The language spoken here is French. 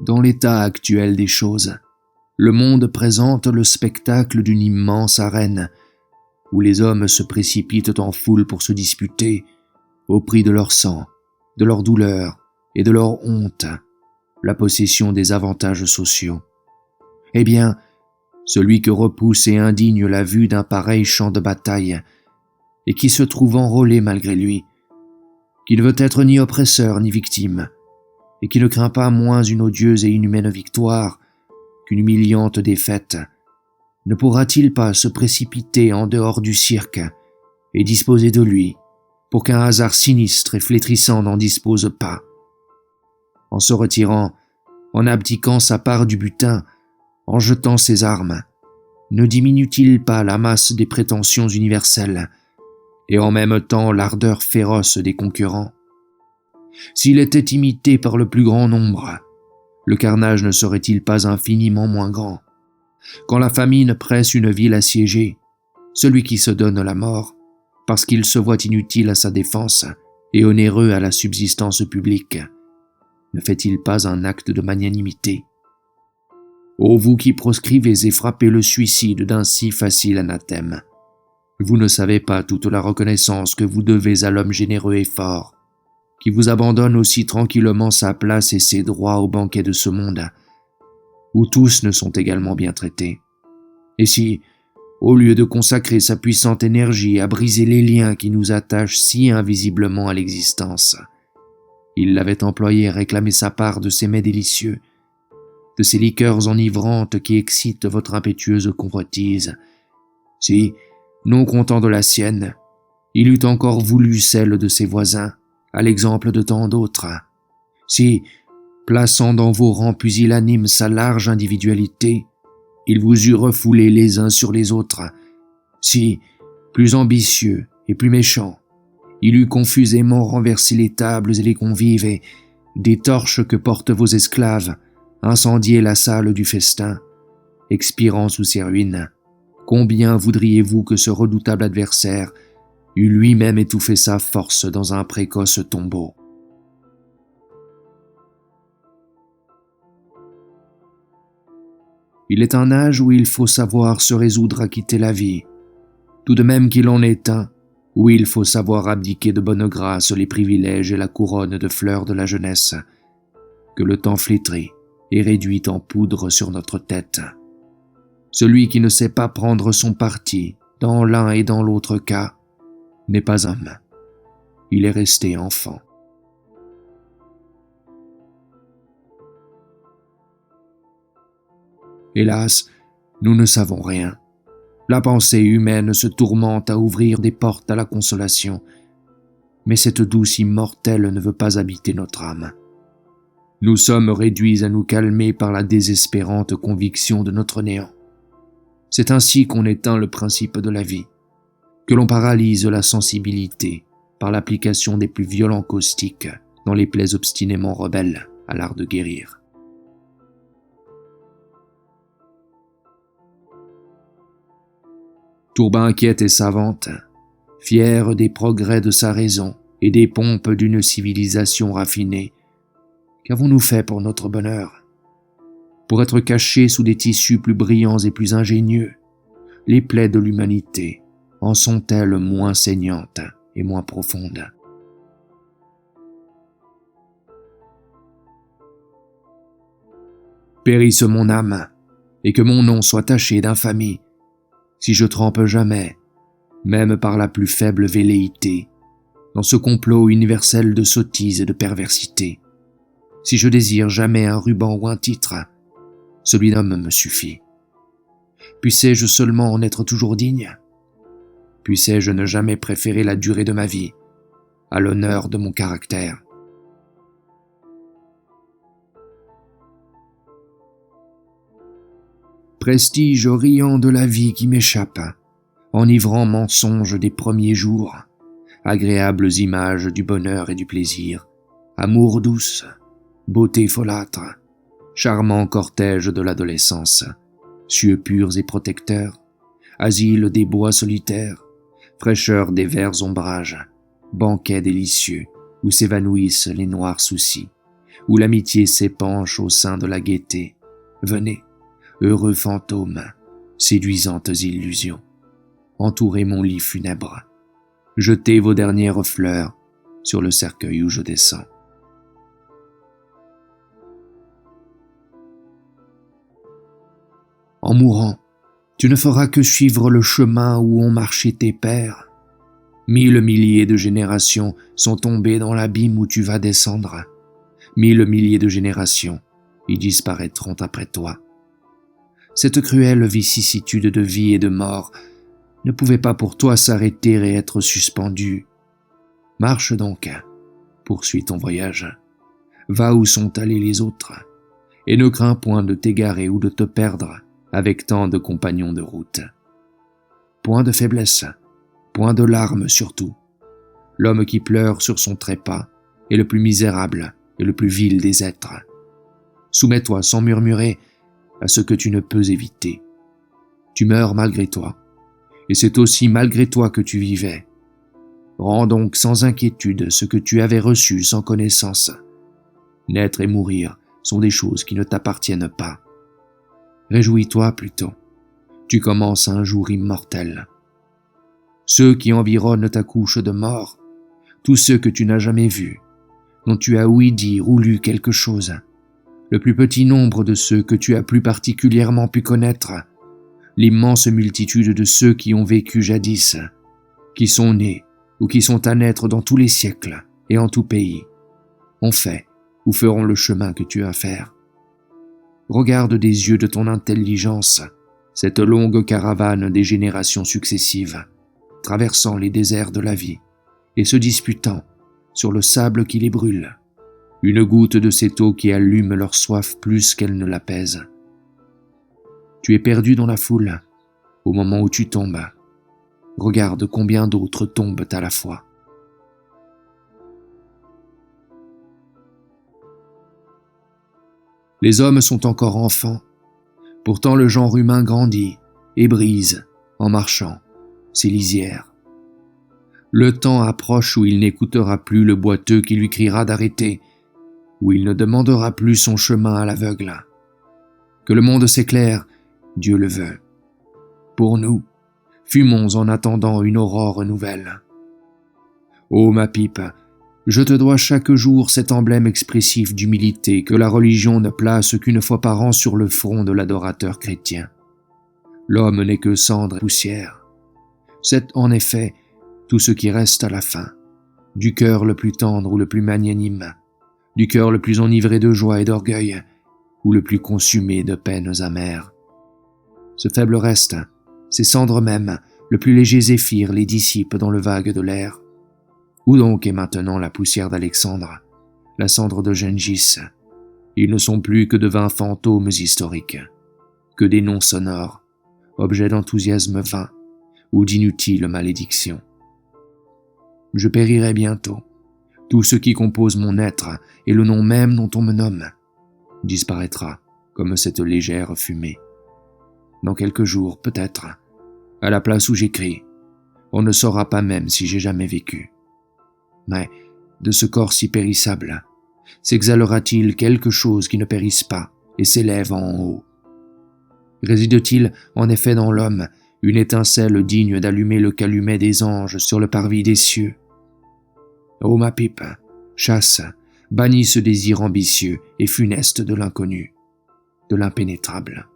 Dans l'état actuel des choses, le monde présente le spectacle d'une immense arène où les hommes se précipitent en foule pour se disputer, au prix de leur sang, de leur douleur et de leur honte, la possession des avantages sociaux. Eh bien, celui que repousse et indigne la vue d'un pareil champ de bataille, et qui se trouve enrôlé malgré lui, qui ne veut être ni oppresseur ni victime, et qui ne craint pas moins une odieuse et inhumaine victoire qu'une humiliante défaite, ne pourra-t-il pas se précipiter en dehors du cirque et disposer de lui pour qu'un hasard sinistre et flétrissant n'en dispose pas? En se retirant, en abdiquant sa part du butin, en jetant ses armes, ne diminue-t-il pas la masse des prétentions universelles et en même temps l'ardeur féroce des concurrents? S'il était imité par le plus grand nombre, le carnage ne serait-il pas infiniment moins grand? Quand la famine presse une ville assiégée, celui qui se donne la mort, parce qu'il se voit inutile à sa défense et onéreux à la subsistance publique, ne fait-il pas un acte de magnanimité? Ô vous qui proscrivez et frappez le suicide d'un si facile anathème, vous ne savez pas toute la reconnaissance que vous devez à l'homme généreux et fort, qui vous abandonne aussi tranquillement sa place et ses droits au banquet de ce monde, où tous ne sont également bien traités. Et si, au lieu de consacrer sa puissante énergie à briser les liens qui nous attachent si invisiblement à l'existence, il l'avait employée à réclamer sa part de ces mets délicieux, de ces liqueurs enivrantes qui excitent votre impétueuse convoitise, si, non content de la sienne, il eût encore voulu celle de ses voisins, à l'exemple de tant d'autres, si, plaçant dans vos rangs pusillanimes sa large individualité, il vous eût refoulés les uns sur les autres, si, plus ambitieux et plus méchant, il eût confusément renversé les tables et les convives et, des torches que portent vos esclaves, incendié la salle du festin, expirant sous ses ruines, combien voudriez-vous que ce redoutable adversaire eût lui-même étouffé sa force dans un précoce tombeau? Il est un âge où il faut savoir se résoudre à quitter la vie, tout de même qu'il en est un où il faut savoir abdiquer de bonne grâce les privilèges et la couronne de fleurs de la jeunesse, que le temps flétrit et réduit en poudre sur notre tête. Celui qui ne sait pas prendre son parti dans l'un et dans l'autre cas n'est pas homme, il est resté enfant. Hélas, nous ne savons rien. La pensée humaine se tourmente à ouvrir des portes à la consolation, mais cette douce immortelle ne veut pas habiter notre âme. Nous sommes réduits à nous calmer par la désespérante conviction de notre néant. C'est ainsi qu'on éteint le principe de la vie, que l'on paralyse la sensibilité par l'application des plus violents caustiques dans les plaies obstinément rebelles à l'art de guérir. Tourbe inquiète et savante, fière des progrès de sa raison et des pompes d'une civilisation raffinée, qu'avons-nous fait pour notre bonheur? Pour être cachés sous des tissus plus brillants et plus ingénieux, les plaies de l'humanité en sont-elles moins saignantes et moins profondes? Périsse mon âme, et que mon nom soit taché d'infamie, si je trempe jamais, même par la plus faible velléité, dans ce complot universel de sottise et de perversité. Si je désire jamais un ruban ou un titre, celui d'homme me suffit. Puissais-je seulement en être toujours digne? Puissais-je ne jamais préférer la durée de ma vie à l'honneur de mon caractère? Prestige riant de la vie qui m'échappe, enivrant mensonge des premiers jours, agréables images du bonheur et du plaisir, amour douce, beauté folâtre, charmant cortège de l'adolescence, cieux purs et protecteurs, asile des bois solitaires, fraîcheur des verts ombrages, banquet délicieux où s'évanouissent les noirs soucis, où l'amitié s'épanche au sein de la gaieté. Venez, heureux fantômes, séduisantes illusions, entourez mon lit funèbre, jetez vos dernières fleurs sur le cercueil où je descends. En mourant, tu ne feras que suivre le chemin où ont marché tes pères. 1000 milliers de générations sont tombées dans l'abîme où tu vas descendre. 1000 milliers de générations y disparaîtront après toi. Cette cruelle vicissitude de vie et de mort ne pouvait pas pour toi s'arrêter et être suspendue. Marche donc, poursuis ton voyage, va où sont allés les autres, et ne crains point de t'égarer ou de te perdre avec tant de compagnons de route. Point de faiblesse, point de larmes surtout. L'homme qui pleure sur son trépas est le plus misérable et le plus vil des êtres. Soumets-toi sans murmurer à ce que tu ne peux éviter. Tu meurs malgré toi, et c'est aussi malgré toi que tu vivais. Rends donc sans inquiétude ce que tu avais reçu sans connaissance. Naître et mourir sont des choses qui ne t'appartiennent pas. Réjouis-toi plutôt, tu commences un jour immortel. Ceux qui environnent ta couche de mort, tous ceux que tu n'as jamais vus, dont tu as ouï dire ou lu quelque chose, le plus petit nombre de ceux que tu as plus particulièrement pu connaître, l'immense multitude de ceux qui ont vécu jadis, qui sont nés ou qui sont à naître dans tous les siècles et en tout pays, ont fait ou feront le chemin que tu as à faire. Regarde des yeux de ton intelligence cette longue caravane des générations successives, traversant les déserts de la vie et se disputant sur le sable qui les brûle, une goutte de cette eau qui allume leur soif plus qu'elle ne l'apaise. Tu es perdu dans la foule au moment où tu tombes. Regarde combien d'autres tombent à la fois. Les hommes sont encore enfants, pourtant le genre humain grandit et brise, en marchant, ses lisières. Le temps approche où il n'écoutera plus le boiteux qui lui criera d'arrêter, où il ne demandera plus son chemin à l'aveugle. Que le monde s'éclaire, Dieu le veut. Pour nous, fumons en attendant une aurore nouvelle. Ô ma pipe, je te dois chaque jour cet emblème expressif d'humilité que la religion ne place qu'une fois par an sur le front de l'adorateur chrétien. L'homme n'est que cendre et poussière. C'est en effet tout ce qui reste à la fin, du cœur le plus tendre ou le plus magnanime, du cœur le plus enivré de joie et d'orgueil, ou le plus consumé de peines amères. Ce faible reste, ces cendres mêmes, le plus léger zéphyr les dissipe dans le vague de l'air. Où donc est maintenant la poussière d'Alexandre, la cendre de Gengis? Ils ne sont plus que de vains fantômes historiques, que des noms sonores, objets d'enthousiasme vain ou d'inutiles malédictions. Je périrai bientôt. Tout ce qui compose mon être et le nom même dont on me nomme disparaîtra comme cette légère fumée. Dans quelques jours, peut-être, à la place où j'écris, on ne saura pas même si j'ai jamais vécu. Mais de ce corps si périssable, s'exhalera-t-il quelque chose qui ne périsse pas et s'élève en haut? Réside-t-il en effet dans l'homme une étincelle digne d'allumer le calumet des anges sur le parvis des cieux? Ô ma pipe, chasse, bannis ce désir ambitieux et funeste de l'inconnu, de l'impénétrable.